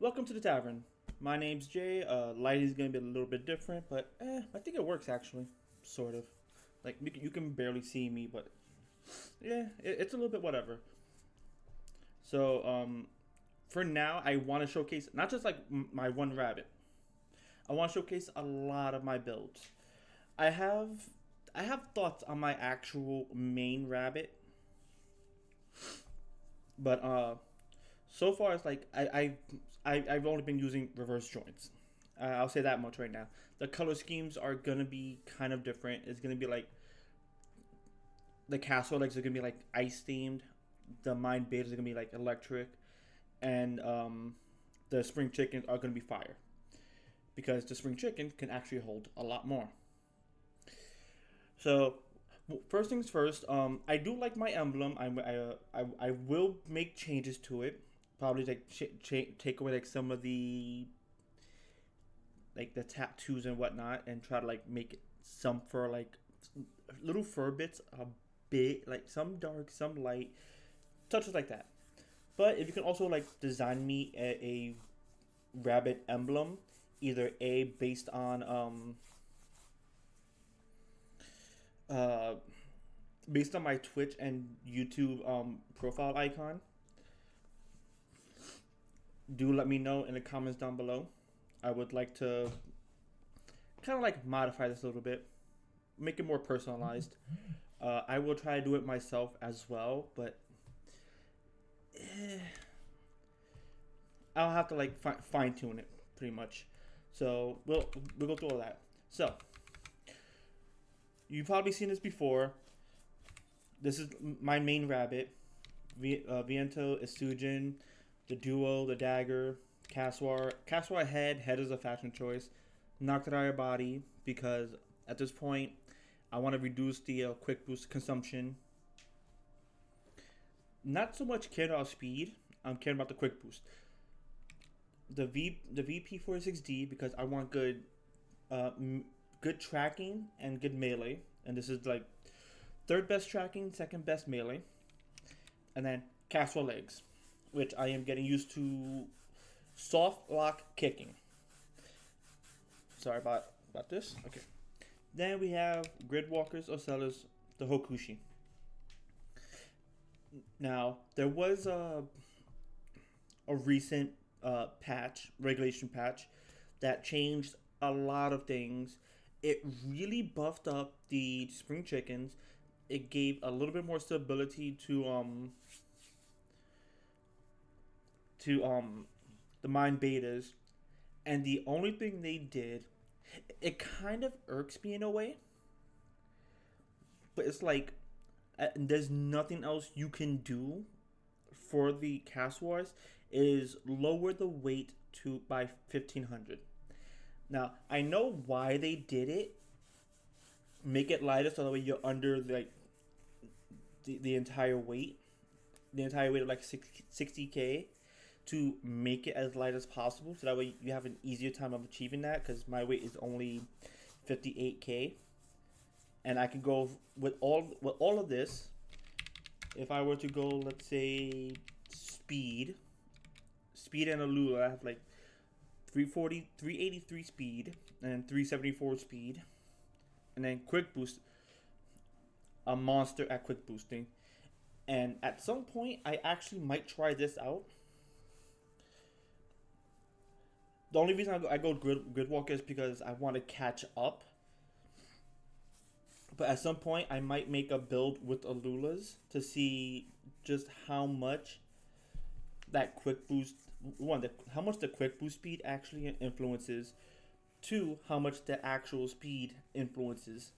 Welcome to the tavern. My name's Jay. Lighting's gonna be a little bit different, but I think it works actually, sort of. Like you can barely see me, but yeah, it's a little bit whatever. So for now, I want to showcase not just like my one rabbit. I want to showcase a lot of my builds. I have I have thoughts on my actual main rabbit, but so far it's like I've only been using reverse joints. I'll say that much right now. The color schemes are gonna be kind of different. It's gonna be like the castle legs are gonna be like ice themed. The mine betas are gonna be like electric, and the spring chickens are gonna be fire because the spring chicken can actually hold a lot more. So first things first, I do like my emblem. I will make changes to it. Probably like take away like some of the tattoos and whatnot, and try to like make it some fur like little fur bits a bit like some dark, some light, touches like that. But if you can also like design me a rabbit emblem, either a based on uh based on my Twitch and YouTube profile icon, do let me know in the comments down below. I would like to kind of like modify this a little bit, make it more personalized. I will try to do it myself as well, but eh, I'll have to like fine tune it pretty much. So we'll go through all that. So you've probably seen this before. This is my main rabbit, Viento, Estujin, the duo, the dagger, Kasaur. Kasaur head is a fashion choice. Nocturaya body because at this point I want to reduce the quick boost consumption. Not so much caring about speed. I'm caring about the quick boost. The VP46D because I want uh, good tracking and good melee, and this is like third best tracking, second best melee, and then castle legs, which I am getting used to soft lock kicking. Sorry about this. Okay. Then we have grid walkers or sellers, the Hokushi. Now there was a recent regulation patch that changed a lot of things. It really buffed up the spring chickens. It gave a little bit more stability to the mine betas, and the only thing they did, it kind of irks me in a way, but it's like there's nothing else you can do for the cast wars is lower the weight to by 1500. Now I know why they did it. Make it lighter so that way you're under like the entire weight, the entire weight of like 60K to make it as light as possible. So that way you have an easier time of achieving that because my weight is only 58K, and I can go with all of this. If I were to go, let's say speed and a Lula, I have like 340, 383 speed and 374 speed, and then quick boost, a monster at quick boosting. And at some point, I actually might try this out. The only reason I go grid walk is because I want to catch up. But at some point, I might make a build with Alulas to see just how much that quick boost how much the quick boost speed actually influences, two, how much the actual speed influences.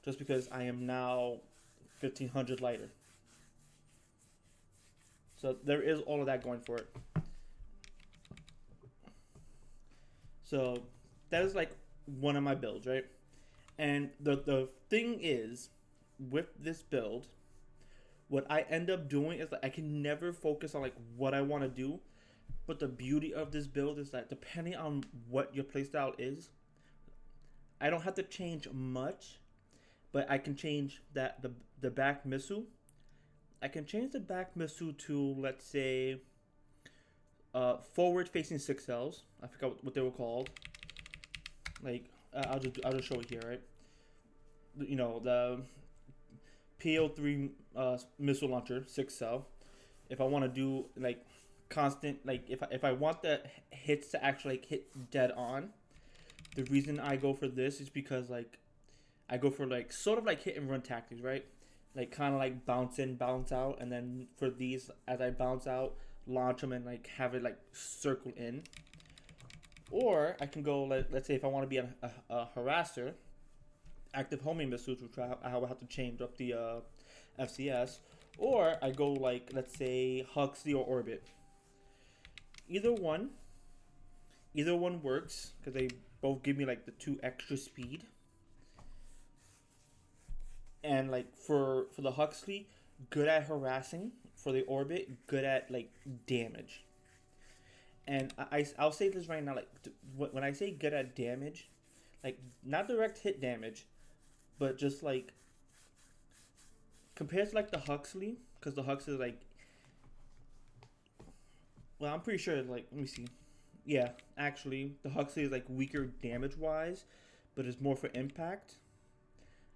Just because I am now 1500 lighter, so there is all of that going for it. So that is like one of my builds, right? And the thing is, with this build, what I end up doing is that I can never focus on like what I want to do. But the beauty of this build is that depending on what your playstyle is, I don't have to change much, but I can change the back missile. I can change the back missile to, let's say, forward facing 6Ls. I forgot what they were called. Like I'll just show it here, right? You know, the PO3 missile launcher 6L. If I want to do like constant, like if I want the hits to actually like hit dead on, the reason I go for this is because like I go for like sort of like hit and run tactics, right? Like kind of like bounce in, bounce out, and then for these, as I bounce out, launch them and like have it like circle in. Or I can go, let's say if I want to be a harasser, active homing missiles, which I will have to change up the FCS. Or I go like, let's say Huxley or Orbit. Either one, either one works because they both give me like the 2 extra speed. And like for the Huxley, good at harassing. For the Orbit, good at like damage. And I'll say this right now, like when I say good at damage, like not direct hit damage, but just like compared to like the Huxley, because the Huxley is like, well, I'm pretty sure like, let me see, yeah, actually the Huxley is like weaker damage wise, but it's more for impact.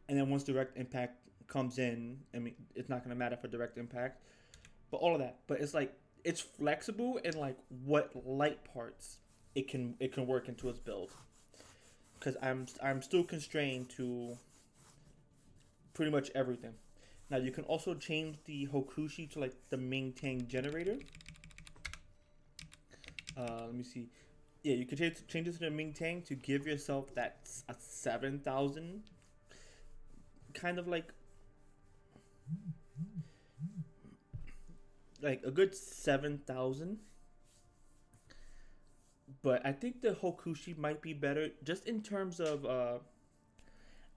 And then once direct impact comes in, I mean, it's not gonna matter for direct impact, but all of that. But it's like it's flexible in like what light parts it can work into its build. Because I'm still constrained to pretty much everything. Now you can also change the Hokushi to like the main tank generator. Let me see. Yeah, you can change it to the Ming Tang to give yourself that a 7,000 kind of like a good 7,000. But I think the Hokushi might be better just in terms of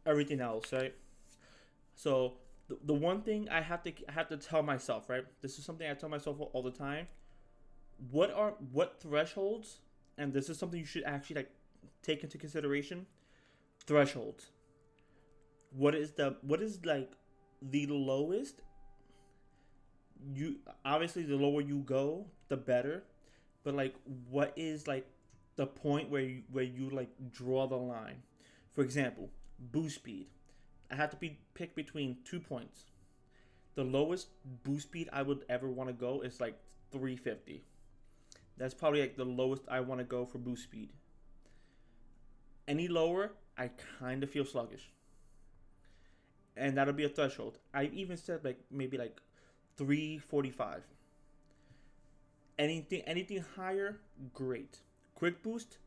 everything else, right? So the one thing I have to tell myself, right? This is something I tell myself all the time. What thresholds, and this is something you should actually like take into consideration. Thresholds. What is like the lowest? You obviously the lower you go, the better. But like, what is like the point where you like draw the line? For example, boost speed. I have to pick between 2 points. The lowest boost speed I would ever want to go is like 350. That's probably like the lowest I want to go for boost speed. Any lower, I kind of feel sluggish, and that'll be a threshold. I even said like maybe like 345. Anything higher, great. Quick boost.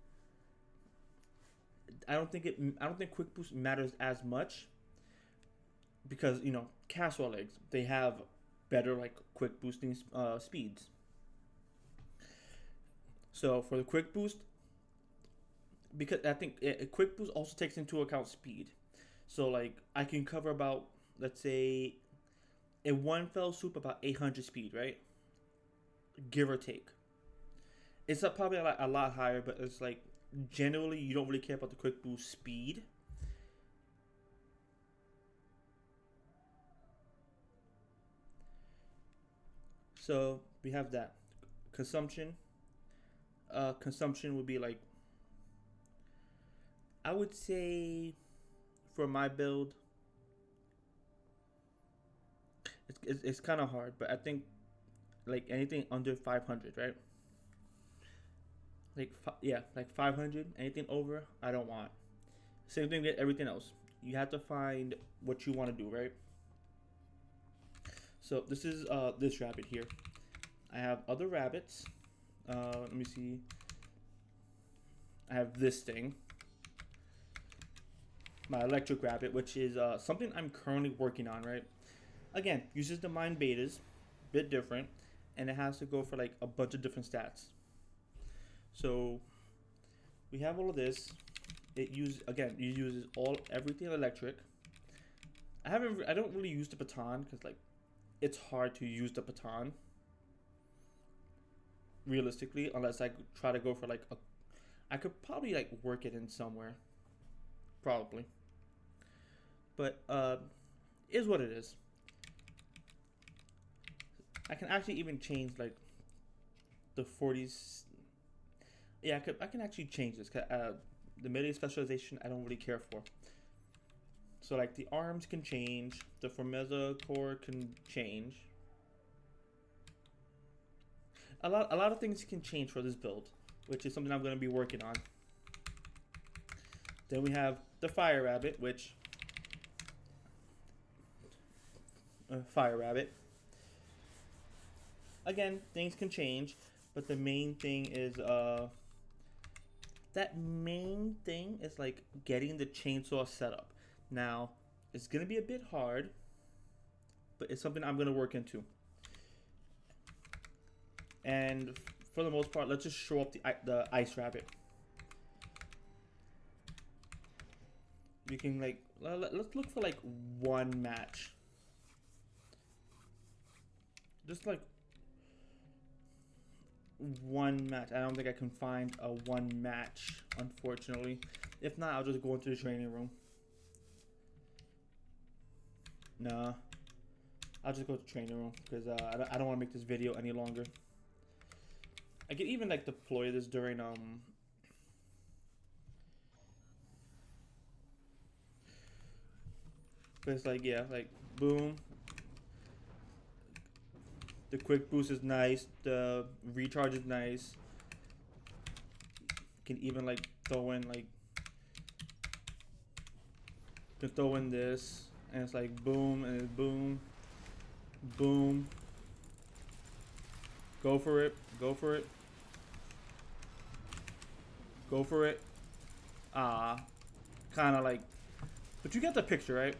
I don't think quick boost matters as much because Caswell legs, they have better like quick boosting speeds. So for the quick boost, because I think a quick boost also takes into account speed. So like I can cover about, let's say, in one fell swoop about 800 speed, right? Give or take. It's probably a lot higher, but it's like generally you don't really care about the quick boost speed. So we have that consumption. Consumption would be like, I would say, for my build, it's kind of hard, but I think like anything under 500, right? Like yeah, like 500. Anything over, I don't want. Same thing with everything else. You have to find what you want to do, right? So this is this rabbit here. I have other rabbits. Let me see. I have this thing, my electric rabbit, which is something I'm currently working on, right? Again, uses the mind betas, bit different, and it has to go for like a bunch of different stats. So we have all of this. It uses everything electric. I don't really use the baton because like it's hard to use the baton realistically unless I try to go for like I could probably like work it in somewhere, probably. But is what it is. I can actually even change like the 40s. Yeah, I can actually change this. The melee specialization I don't really care for. So like the arms can change, the Formeza core can change. A lot of things can change for this build, which is something I'm going to be working on. Then we have the Fire Rabbit, which Fire Rabbit. Again, things can change, but the main thing is like getting the chainsaw set up. Now, it's going to be a bit hard, but it's something I'm going to work into. And for the most part, let's just show up the Ice Rabbit. We can like, let's look for like one match. Just like one match. I don't think I can find a one match, unfortunately. If not, I'll just go into the training room. Nah, I'll just go to the training room because I don't want to make this video any longer. I could even like deploy this during but it's like, yeah, like boom. The quick boost is nice. The recharge is nice. You can even like throw in like, you can throw in this, and it's like boom and it's boom, boom. Go for it. Go for it. Go for it. Kind of like, but you get the picture, right?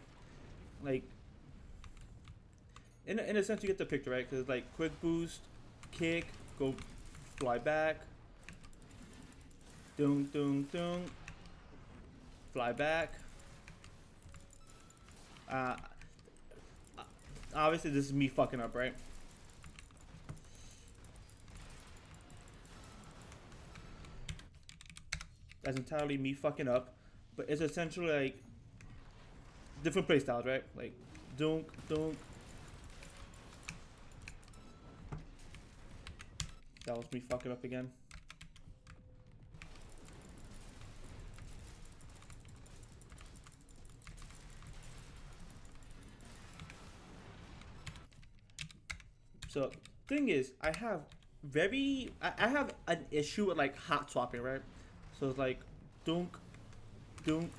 Like, in a sense, you get the picture, right? Because like quick boost, kick, go, fly back, doom, doom, doom, fly back. Obviously, this is me fucking up, right? That's entirely me fucking up, but it's essentially like different play styles, right? Like dunk, dunk. That was me fucking up again. So thing is, I have an issue with like hot swapping, right? So it's like dunk, dunk.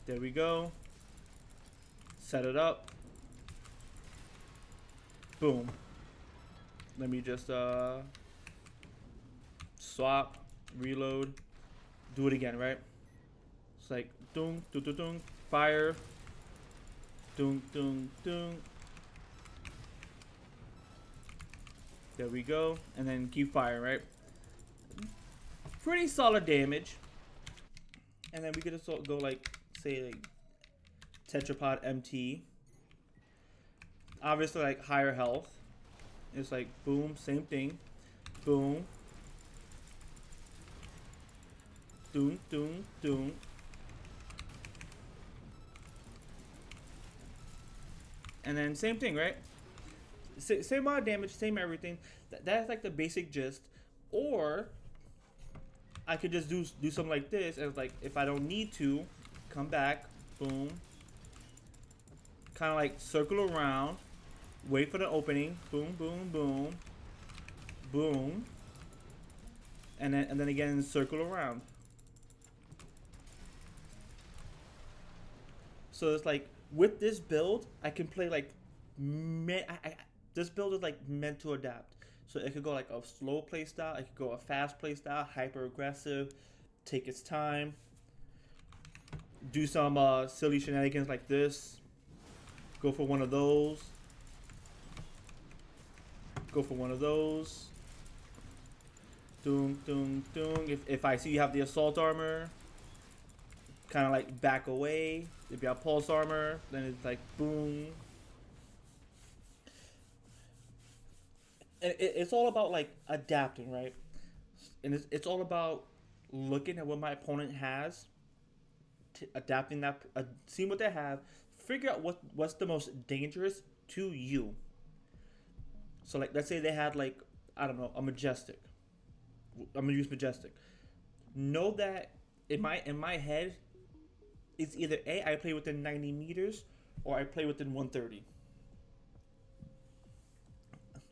There we go. Set it up. Boom. Let me just swap, reload, do it again, right? It's like dunk, dunk, dunk, dunk, fire, dunk, dunk, dunk. There we go, and then keep firing, right? Pretty solid damage. And then we could just go like, say like Tetrapod MT. Obviously like higher health. It's like boom, same thing. Boom. Doom, doom, doom. And then same thing, right? Same amount of damage, same everything. That's like the basic gist. Or I could just do something like this, and like if I don't need to, come back, boom. Kind of like circle around, wait for the opening, boom, boom, boom, boom, and then again circle around. So it's like with this build, I can play like this build is like meant to adapt. So it could go like a slow play style, it could go a fast play style, hyper aggressive, take its time, do some silly shenanigans like this, go for one of those, go for one of those, doom, doom, doom. If I see you have the assault armor, kind of like back away. If you have pulse armor, then it's like boom. And it's all about like adapting, right? And it's all about looking at what my opponent has, adapting that, seeing what they have, figure out what's the most dangerous to you. So like, let's say they had like, I don't know, a majestic. I'm gonna use majestic. Know that in my head, it's either A, I play within 90 meters, or I play within 130.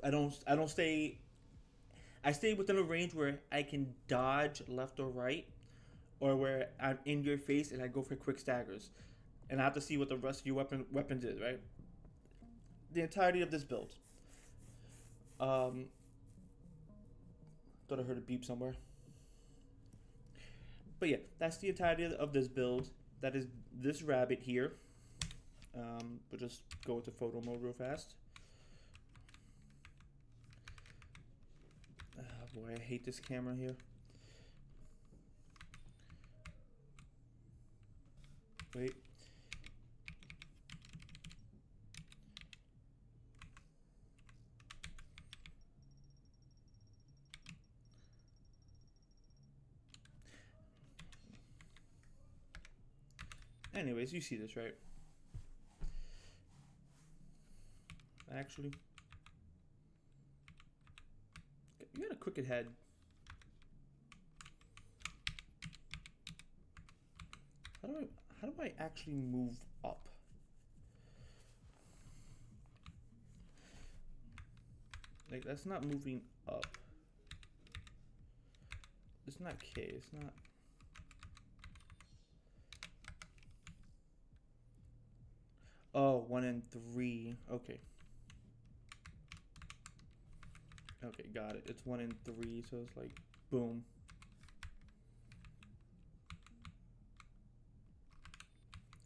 I don't stay. I stay within a range where I can dodge left or right, or where I'm in your face and I go for quick staggers, and I have to see what the rest of your weapons is, right? The entirety of this build. Um, Thought I heard a beep somewhere. But yeah, that's the entirety of this build. That is this rabbit here. We'll just go into photo mode real fast. Boy, I hate this camera here. Wait. Anyways, you see this, right? Actually, you got a crooked head. How do I actually move up? Like, that's not moving up. It's not K. It's not. Oh, 1 and 3. Okay. Okay, got it. It's 1 and 3, so it's like, boom.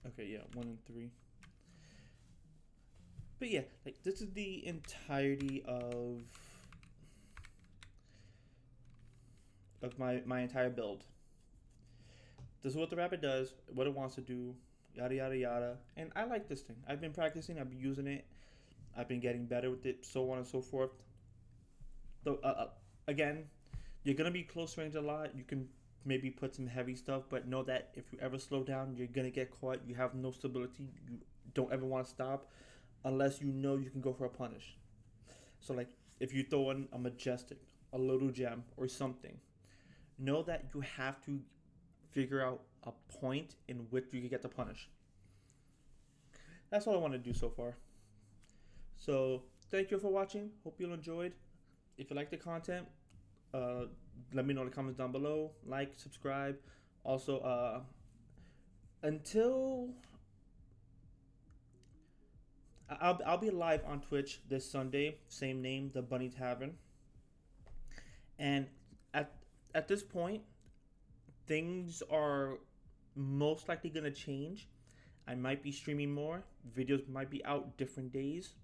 Okay, yeah, 1 and 3. But yeah, like, this is the entirety of my entire build. This is what the rabbit does, what it wants to do, yada yada yada. And I like this thing. I've been practicing, I've been using it, I've been getting better with it, so on and so forth. So again, you're gonna be close range a lot. You can maybe put some heavy stuff, but know that if you ever slow down, you're gonna get caught. You have no stability. You don't ever want to stop unless you know you can go for a punish. So like, if you throw in a majestic, a little gem, or something, know that you have to figure out a point in which you can get the punish. That's all I want to do so far. So thank you for watching. Hope you enjoyed. If you like the content, let me know in the comments down below. Like, subscribe. Also, until I'll be live on Twitch this Sunday, same name, the Bunny Tavern. And at this point, things are most likely gonna change. I might be streaming more. Videos might be out different days.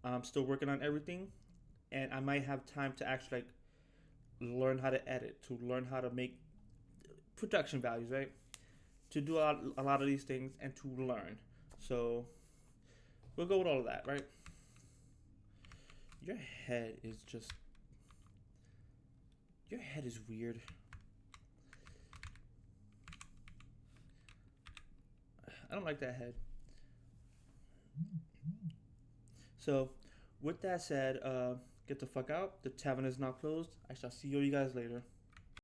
I'm still working on everything, and I might have time to actually like learn how to edit, to learn how to make production values, right? To do a lot of these things and to learn. So we'll go with all of that, right? Your head is weird. I don't like that head. So with that said, get the fuck out. The tavern is now closed. I shall see you guys later.